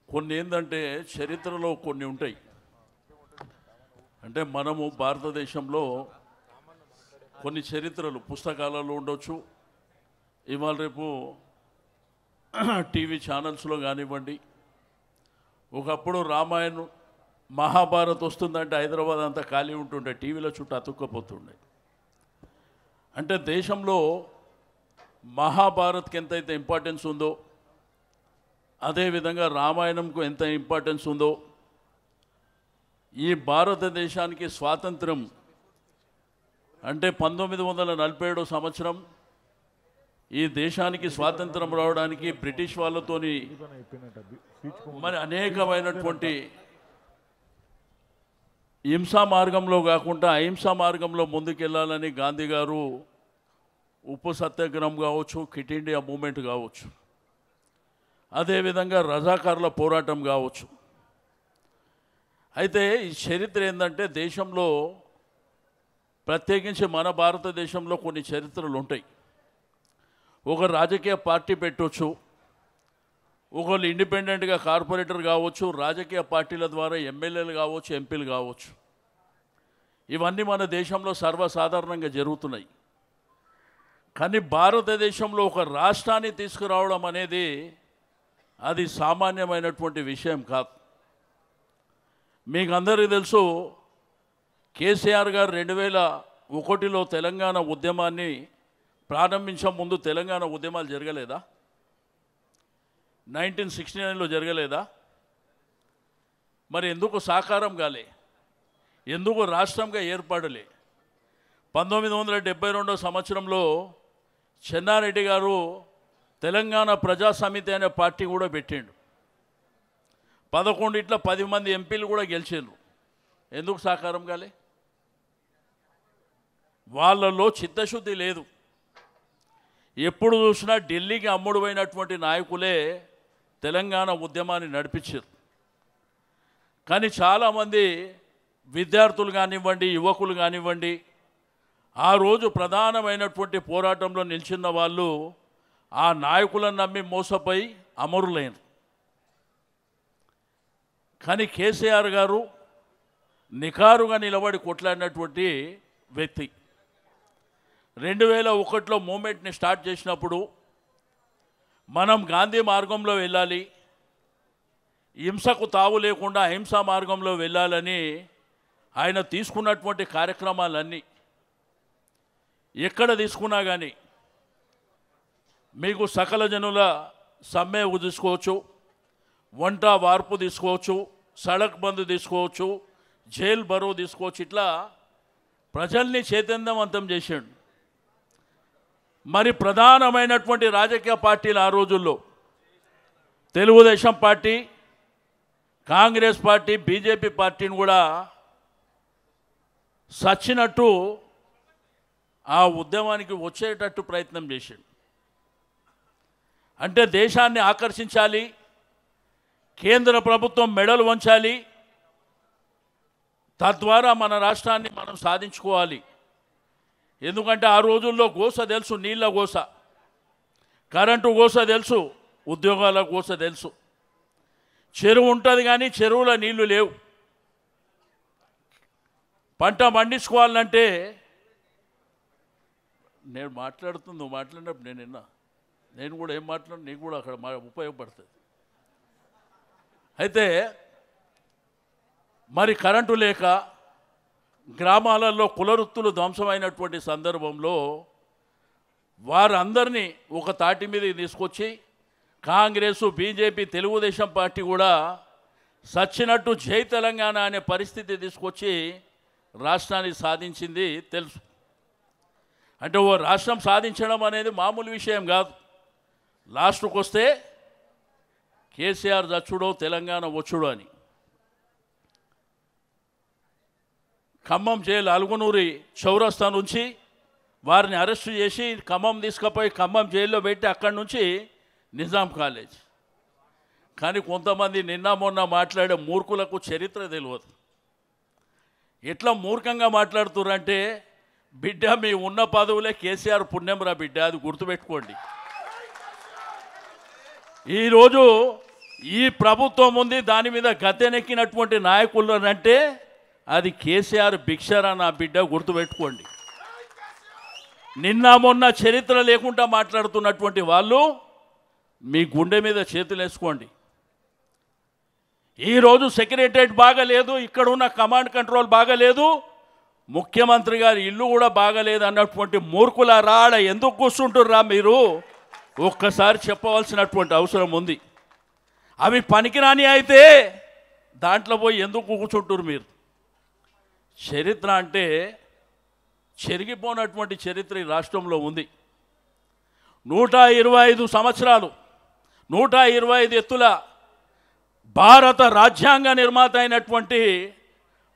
కొన్ని ఏంటంటే చరిత్రలో కొన్ని ఉంటాయి. అంటే మనము భారతదేశంలో కొన్ని చరిత్రలు పుస్తకాలలో ఉండొచ్చు, ఇవాళ రేపు టీవీ ఛానల్స్లో కానివ్వండి. ఒకప్పుడు రామాయణం మహాభారత్ వస్తుందంటే హైదరాబాద్ అంతా ఖాళీ ఉంటుండే, టీవీలో చుట్టూ అతుక్కపోతుండే. అంటే దేశంలో మహాభారత్కి ఎంతైతే ఇంపార్టెన్స్ ఉందో అదేవిధంగా రామాయణంకు ఎంత ఇంపార్టెన్స్ ఉందో, ఈ భారతదేశానికి స్వాతంత్రం అంటే 1947 సంవత్సరం ఈ దేశానికి స్వాతంత్రం రావడానికి బ్రిటిష్ వాళ్ళతోని మరి అనేకమైనటువంటి హింసా మార్గంలో కాకుండా అహింసా మార్గంలో ముందుకెళ్ళాలని గాంధీ గారు ఉప్పు సత్యాగ్రహం కావచ్చు, క్విట్ ఇండియా మూమెంట్ కావచ్చు, అదేవిధంగా రజాకారుల పోరాటం కావచ్చు. అయితే ఈ చరిత్ర ఏంటంటే దేశంలో ప్రత్యేకించి మన భారతదేశంలో కొన్ని చరిత్రలు ఉంటాయి. ఒక రాజకీయ పార్టీ పెట్టవచ్చు, ఒకళ్ళు ఇండిపెండెంట్గా కార్పొరేటర్ కావచ్చు, రాజకీయ పార్టీల ద్వారా ఎమ్మెల్యేలు కావచ్చు, ఎంపీలు కావచ్చు. ఇవన్నీ మన దేశంలో సర్వసాధారణంగా జరుగుతున్నాయి. కానీ భారతదేశంలో ఒక రాష్ట్రాన్ని తీసుకురావడం అనేది అది సామాన్యమైనటువంటి విషయం కాదు. మీకు అందరికీ తెలుసు, కేసీఆర్ గారు 2001లో తెలంగాణ ఉద్యమాన్ని ప్రారంభించే ముందు తెలంగాణ ఉద్యమాలు జరగలేదా? 1969లో జరగలేదా? మరి ఎందుకు సాకారం కాలే? ఎందుకు రాష్ట్రంగా ఏర్పడలే? 1972 సంవత్సరంలో చెన్నారెడ్డి గారు తెలంగాణ ప్రజా సమితి అనే పార్టీ కూడా పెట్టిండు. 11 10 మంది ఎంపీలు కూడా గెలిచిండ్రు. ఎందుకు సాకారం కాలే? వాళ్ళలో చిత్తశుద్ధి లేదు. ఎప్పుడు చూసినా ఢిల్లీకి అమ్ముడుపోయినటువంటి నాయకులే తెలంగాణ ఉద్యమాన్ని నడిపించారు. కానీ చాలామంది విద్యార్థులు కానివ్వండి, యువకులు కానివ్వండి, ఆ రోజు ప్రధానమైనటువంటి పోరాటంలో నిలిచిన వాళ్ళు ఆ నాయకులను నమ్మి మోసపోయి అమరులైన. కానీ కేసీఆర్ గారు నికారుగా నిలబడి కొట్లాడినటువంటి వ్యక్తి. 2001లో మూమెంట్ని స్టార్ట్ చేసినప్పుడు మనం గాంధీ మార్గంలో వెళ్ళాలి, హింసకు తావు లేకుండా అహింసా మార్గంలో వెళ్ళాలని ఆయన తీసుకున్నటువంటి కార్యక్రమాలన్నీ ఎక్కడ తీసుకున్నా కానీ మీకు సకల జనుల సమ్మె తీసుకోవచ్చు, వంట వార్పు తీసుకోవచ్చు, సడక్ బంద్ తీసుకోవచ్చు, జైల్ బరో తీసుకోవచ్చు. ఇట్లా ప్రజల్ని చైతన్యవంతం చేశాడు. మరి ప్రధానమైనటువంటి రాజకీయ పార్టీలు ఆ రోజుల్లో Telugu Desam party, Congress party, BJP పార్టీని కూడా సచ్చినట్టు ఆ ఉద్యమానికి వచ్చేటట్టు ప్రయత్నం చేశాడు. అంటే దేశాన్ని ఆకర్షించాలి, కేంద్ర ప్రభుత్వం మెడలు వంచాలి, తద్వారా మన రాష్ట్రాన్ని మనం సాధించుకోవాలి. ఎందుకంటే ఆ రోజుల్లో గోస తెలుసు, నీళ్ళ గోస, కరెంటు గోస తెలుసు, ఉద్యోగాల గోస తెలుసు. చెరువు ఉంటుంది కానీ చెరువులో నీళ్లు లేవు. పంట పండించుకోవాలంటే నేను మాట్లాడుతుంది, నువ్వు మాట్లాడినప్పుడు నేను కూడా ఏం మాట్లాడు, నీకు కూడా అక్కడ ఉపయోగపడుతుంది. అయితే మరి కరెంటు లేక గ్రామాలలో కులవృత్తులు ధ్వంసమైనటువంటి సందర్భంలో వారందరినీ ఒక తాటి మీదకి తీసుకొచ్చి కాంగ్రెస్, బీజేపీ, తెలుగుదేశం పార్టీ కూడా సచ్చినట్టు జై తెలంగాణ అనే పరిస్థితి తీసుకొచ్చి రాష్ట్రాన్ని సాధించింది తెలుసు. అంటే ఓ రాష్ట్రం సాధించడం అనేది మామూలు విషయం కాదు. లాస్ట్కి వస్తే కేసీఆర్ చచ్చుడో తెలంగాణ వచ్చుడో అని. ఖమ్మం జైలు అలుగునూరి చౌరస్తా నుంచి వారిని అరెస్టు చేసి ఖమ్మం తీసుకుపోయి ఖమ్మం జైల్లో పెట్టి అక్కడి నుంచి నిజాం కాలేజ్. కానీ కొంతమంది నిన్న మొన్న మాట్లాడే మూర్ఖులకు చరిత్ర తెలియదు. ఎట్లా మూర్ఖంగా మాట్లాడుతుర్రంటే, బిడ్డ మీ ఉన్న పదవులే కేసీఆర్ పుణ్యం రా బిడ్డ, అది గుర్తుపెట్టుకోండి. ఈరోజు ఈ ప్రభుత్వం ఉంది, దాని మీద గద్దెనెక్కినటువంటి నాయకులు అంటే అది కేసీఆర్ భిక్షరా నా బిడ్డ, గుర్తుపెట్టుకోండి. నిన్న మొన్న చరిత్ర లేకుండా మాట్లాడుతున్నటువంటి వాళ్ళు మీ గుండె మీద చేతులు వేసుకోండి. ఈరోజు సెక్రటరియట్ బాగలేదు, ఇక్కడ ఉన్న కమాండ్ కంట్రోల్ బాగలేదు, ముఖ్యమంత్రి గారి ఇల్లు కూడా బాగలేదు అన్నటువంటి మూర్ఖుల రాడ ఎందుకు కూర్చుంటుర్రా మీరు? ఒక్కసారి చెప్పవలసినటువంటి అవసరం ఉంది. అవి పనికిరాని అయితే దాంట్లో పోయి ఎందుకు కూర్చుంటున్నారు మీరు? చరిత్ర అంటే చెరిగిపోయినటువంటి చరిత్ర ఈ రాష్ట్రంలో ఉంది. 125 సంవత్సరాలు, 125 ఎత్తుల భారత రాజ్యాంగ నిర్మాత అయినటువంటి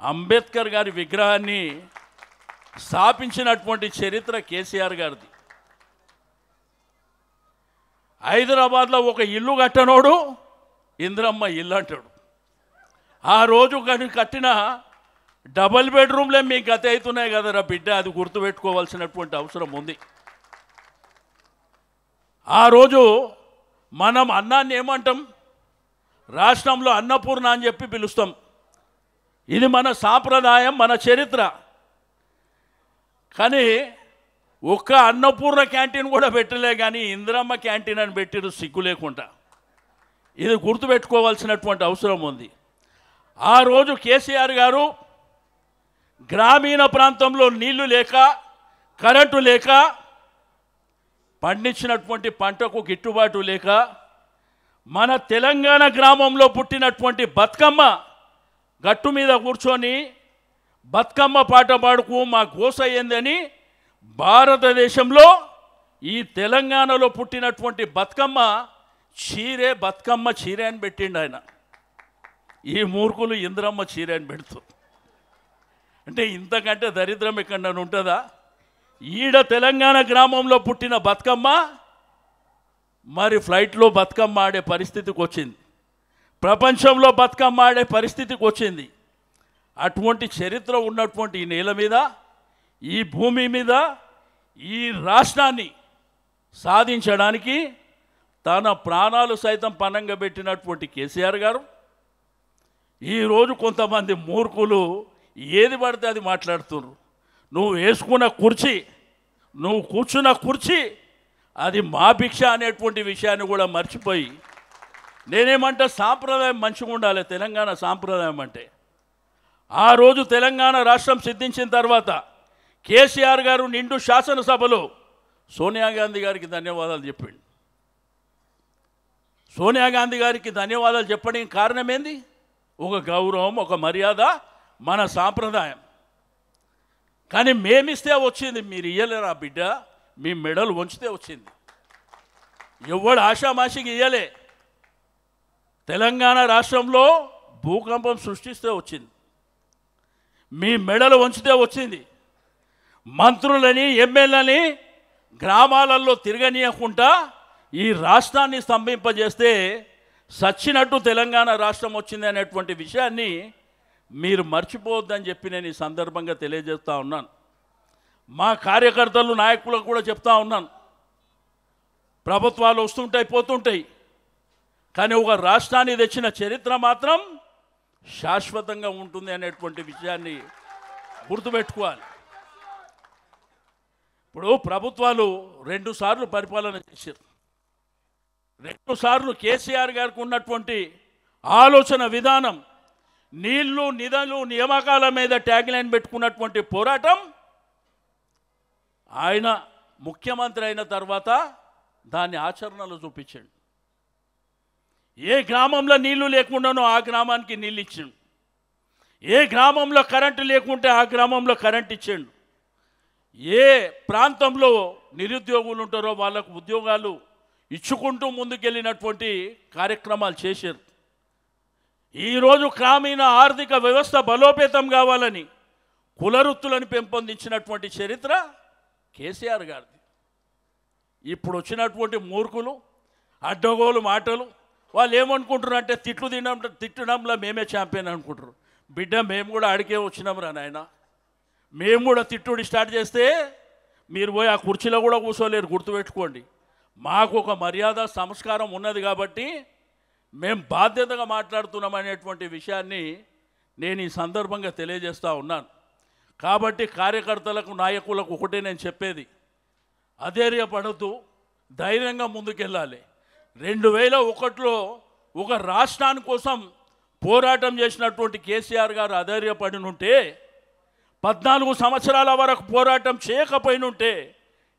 అంబేద్కర్ గారి విగ్రహాన్ని స్థాపించినటువంటి చరిత్ర కేసీఆర్ గారిది. హైదరాబాద్లో ఒక ఇల్లు కట్టనోడు ఇందిరమ్మ ఇల్లు అంటాడు. ఆ రోజు కట్టిన డబల్ బెడ్రూమ్లే మీ గత అవుతున్నాయి కదరా బిడ్డ, అది గుర్తుపెట్టుకోవాల్సినటువంటి అవసరం ఉంది. ఆ రోజు మనం అన్నాన్ని ఏమంటాం? రాష్ట్రంలో అన్నపూర్ణ అని చెప్పి పిలుస్తాం. ఇది మన సాంప్రదాయం, మన చరిత్ర. కానీ ఒక్క అన్నపూర్ణ క్యాంటీన్ కూడా పెట్టలే, కానీ ఇందిరమ్మ క్యాంటీన్ అని పెట్టిరు సిగ్గు లేకుండా. ఇది గుర్తుపెట్టుకోవాల్సినటువంటి అవసరం ఉంది. ఆ రోజు కేసీఆర్ గారు గ్రామీణ ప్రాంతంలో నీళ్లు లేక, కరెంటు లేక, పండించినటువంటి పంటకు గిట్టుబాటు లేక, మన తెలంగాణ గ్రామంలో పుట్టినటువంటి బతుకమ్మ గట్టు మీద కూర్చొని బతుకమ్మ పాట పాడుకు మా గోస అయ్యిందని భారతదేశంలో ఈ తెలంగాణలో పుట్టినటువంటి బతుకమ్మ చీరే అని పెట్టిండు ఆయన. ఈ మూర్ఖులు ఇందిరమ్మ చీరే అని పెడుతూ అంటే ఇంతకంటే దరిద్రం ఎక్కడన్నా ఉంటుందా? ఈడ తెలంగాణ గ్రామంలో పుట్టిన బతుకమ్మ మరి ఫ్లైట్లో బతుకమ్మ ఆడే పరిస్థితికి వచ్చింది, ప్రపంచంలో బతుకమ్మ ఆడే పరిస్థితికి వచ్చింది. అటువంటి చరిత్ర ఉన్నటువంటి ఈ నేల మీద, ఈ భూమి మీద, ఈ రాష్ట్రాన్ని సాధించడానికి తన ప్రాణాలు సైతం పణంగా పెట్టినటువంటి కేసీఆర్ గారు ఈరోజు కొంతమంది మూర్ఖులు ఏది పడితే అది మాట్లాడుతున్నారు. నువ్వు వేసుకున్న కుర్చీ, నువ్వు కూర్చున్న కుర్చీ అది మా భిక్ష అనేటువంటి విషయాన్ని కూడా మర్చిపోయి, నేనేమంటే సాంప్రదాయం మంచిగా ఉండాలి. తెలంగాణ సాంప్రదాయం అంటే ఆ రోజు తెలంగాణ రాష్ట్రం సిద్ధించిన తర్వాత కేసీఆర్ గారు నిండు శాసనసభలో సోనియా గాంధీ గారికి ధన్యవాదాలు చెప్పిండు. సోనియా గాంధీ గారికి ధన్యవాదాలు చెప్పడానికి కారణం ఏంది? ఒక గౌరవం, ఒక మర్యాద, మన సాంప్రదాయం. కానీ మేమిస్తే వచ్చింది, మీరు ఇయ్యలేరా బిడ్డ? మీ మెడలు వంచితే వచ్చింది. ఎవడు ఆషామాషికి ఇయ్యలే. తెలంగాణ రాష్ట్రంలో భూకంపం సృష్టిస్తే వచ్చింది, మీ మెడలు వంచితే వచ్చింది. మంత్రులని, ఎమ్మెల్యేలని గ్రామాలలో తిరగనీయకుండా ఈ రాష్ట్రాన్ని స్తంభింపజేస్తే సచ్చినట్టు తెలంగాణ రాష్ట్రం వచ్చింది అనేటువంటి విషయాన్ని మీరు మర్చిపోవద్దని చెప్పి నేను ఈ సందర్భంగా తెలియజేస్తూ ఉన్నాను. మా కార్యకర్తలు, నాయకులకు కూడా చెప్తా ఉన్నాను, ప్రభుత్వాలు వస్తుంటాయి, పోతుంటాయి, కానీ ఒక రాష్ట్రాన్ని తెచ్చిన చరిత్ర మాత్రం శాశ్వతంగా ఉంటుంది అనేటువంటి విషయాన్ని గుర్తుపెట్టుకోవాలి. ఇప్పుడు ప్రభుత్వాలు 2 సార్లు పరిపాలన చేశారు. 2 సార్లు కేసీఆర్ గారికి ఉన్నటువంటి ఆలోచన విధానం, నీళ్లు, నిధులు, నియామకాల మీద ట్యాగ్లైన్ పెట్టుకున్నటువంటి పోరాటం ఆయన ముఖ్యమంత్రి అయిన తర్వాత దాన్ని ఆచరణలో చూపించాడు. ఏ గ్రామంలో నీళ్లు లేకుండానో ఆ గ్రామానికి నీళ్ళు ఇచ్చాడు, ఏ గ్రామంలో కరెంటు లేకుంటే ఆ గ్రామంలో కరెంట్ ఇచ్చాడు, ఏ ప్రాంతంలో నిరుద్యోగులు ఉంటారో వాళ్ళకు ఉద్యోగాలు ఇచ్చుకుంటూ ముందుకెళ్ళినటువంటి కార్యక్రమాలు చేశారు. ఈరోజు గ్రామీణ ఆర్థిక వ్యవస్థ బలోపేతం కావాలని కులవృత్తులను పెంపొందించినటువంటి చరిత్ర కేసీఆర్ గారిది. ఇప్పుడు వచ్చినటువంటి మూర్ఖులు అడ్డగోలు మాటలు, వాళ్ళు ఏమనుకుంటున్నారు అంటే తిట్టడంలో మేమే ఛాంపియన్ అనుకుంటారు. బిడ్డ, మేము కూడా అడిగే వచ్చినాం రా నాయన. మేము కూడా తిట్టుడి స్టార్ట్ చేస్తే మీరు పోయి ఆ కుర్చీలో కూడా కూర్చోలేరు, గుర్తుపెట్టుకోండి. మాకు ఒక మర్యాద, సంస్కారం ఉన్నది కాబట్టి మేము బాధ్యతగా మాట్లాడుతున్నాం అనేటువంటి విషయాన్ని నేను ఈ సందర్భంగా తెలియజేస్తూ ఉన్నాను. కాబట్టి కార్యకర్తలకు నాయకులకు ఒకటే నేను చెప్పేది, అధైర్యపడుతూ ధైర్యంగా ముందుకెళ్ళాలి. 2001లో ఒక రాష్ట్రాని కోసం పోరాటం చేసినటువంటి కేసీఆర్ గారు అధైర్యపడినుంటే 14 సంవత్సరాల వరకు పోరాటం చేయకపోయినుంటే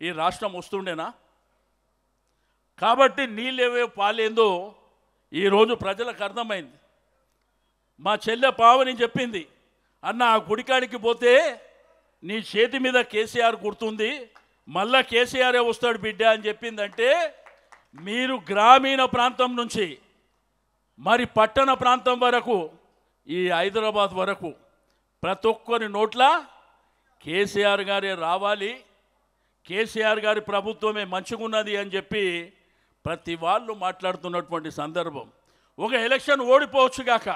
ఈ రాష్ట్రం వస్తుండేనా? కాబట్టి నీళ్ళేవే పాలేందో ఈరోజు ప్రజలకు అర్థమైంది. మా చెల్లె పావని చెప్పింది, అన్న ఆ గుడికాడికి పోతే నీ చేతి మీద కేసీఆర్ గుర్తుంది, మళ్ళా కేసీఆరే వస్తాడు బిడ్డ అని చెప్పిందంటే, మీరు గ్రామీణ ప్రాంతం నుంచి మరి పట్టణ ప్రాంతం వరకు ఈ హైదరాబాద్ వరకు ప్రతి ఒక్కరి నోట్ల కేసీఆర్ గారే రావాలి, కేసీఆర్ గారి ప్రభుత్వమే మంచిగున్నది అని చెప్పి ప్రతి వాళ్ళు మాట్లాడుతున్నటువంటి సందర్భం. ఒక ఎలక్షన్ ఓడిపోవచ్చు కాక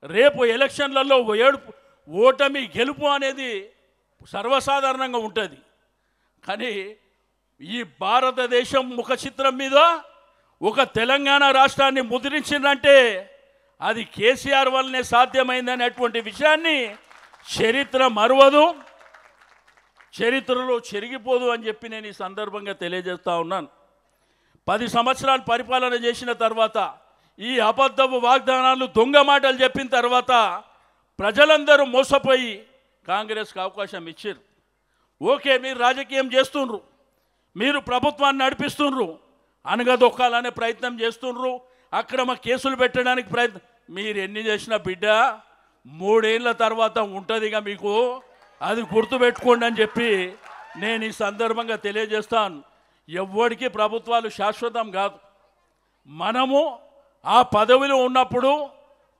రేపు ఎలక్షన్లలో ఓటమి గెలుపు అనేది సర్వసాధారణంగా ఉంటుంది. కానీ ఈ భారతదేశం ముఖ చిత్రం మీద ఒక తెలంగాణ రాష్ట్రాన్ని ముద్రించిందంటే అది కేసీఆర్ వల్లనే సాధ్యమైందనేటువంటి విషయాన్ని చరిత్ర మరువదు, చరిత్రలో చెరిగిపోదు అని చెప్పి నేను ఈ సందర్భంగా తెలియజేస్తూ ఉన్నాను. 10 సంవత్సరాలు పరిపాలన చేసిన తర్వాత ఈ అబద్ధపు వాగ్దానాలు దొంగ మాటలు చెప్పిన తర్వాత ప్రజలందరూ మోసపోయి కాంగ్రెస్కి అవకాశం ఇచ్చారు. ఓకే, మీరు రాజకీయం చేస్తుండ్రు, మీరు ప్రభుత్వాన్ని నడిపిస్తుండ్రు, అనగదొక్కాలనే ప్రయత్నం చేస్తుండ్రు, అక్రమ కేసులు పెట్టడానికి ప్రయత్నం. మీరు ఎన్ని చేసినా బిడ్డ 3 ఏళ్ళ తర్వాత ఉంటుందిగా మీకు, అది గుర్తుపెట్టుకోండి అని చెప్పి నేను ఈ సందర్భంగా తెలియజేస్తాను. ఎవ్వడికి ప్రభుత్వాలు శాశ్వతం కాదు. మనము ఆ పదవిలో ఉన్నప్పుడు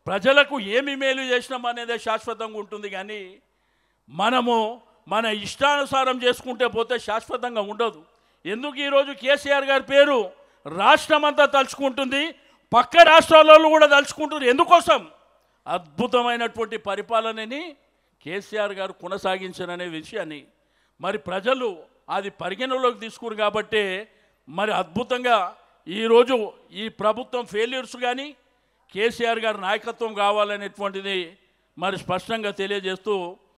ప్రజలకు ఏమి మేలు చేసినాం అనేదే శాశ్వతంగా ఉంటుంది. కానీ మనము మన ఇష్టానుసారం చేసుకుంటే పోతే శాశ్వతంగా ఉండదు. ఎందుకు ఈరోజు కేసీఆర్ గారి పేరు రాష్ట్రమంతా తలుచుకుంటుంది, పక్క రాష్ట్రాలలో కూడా తలుచుకుంటుంది. ఎందుకోసం? అద్భుతమైనటువంటి పరిపాలనని కేసీఆర్ గారు కొనసాగించారనే విషయాన్ని మరి ప్రజలు అది పరిగణలోకి తీసుకురు. కాబట్టి మరి అద్భుతంగా ఈరోజు ఈ ప్రభుత్వం ఫెయిల్యూర్స్ కానీ కేసీఆర్ గారి నాయకత్వం కావాలనేటువంటిది మరి స్పష్టంగా తెలియజేస్తూ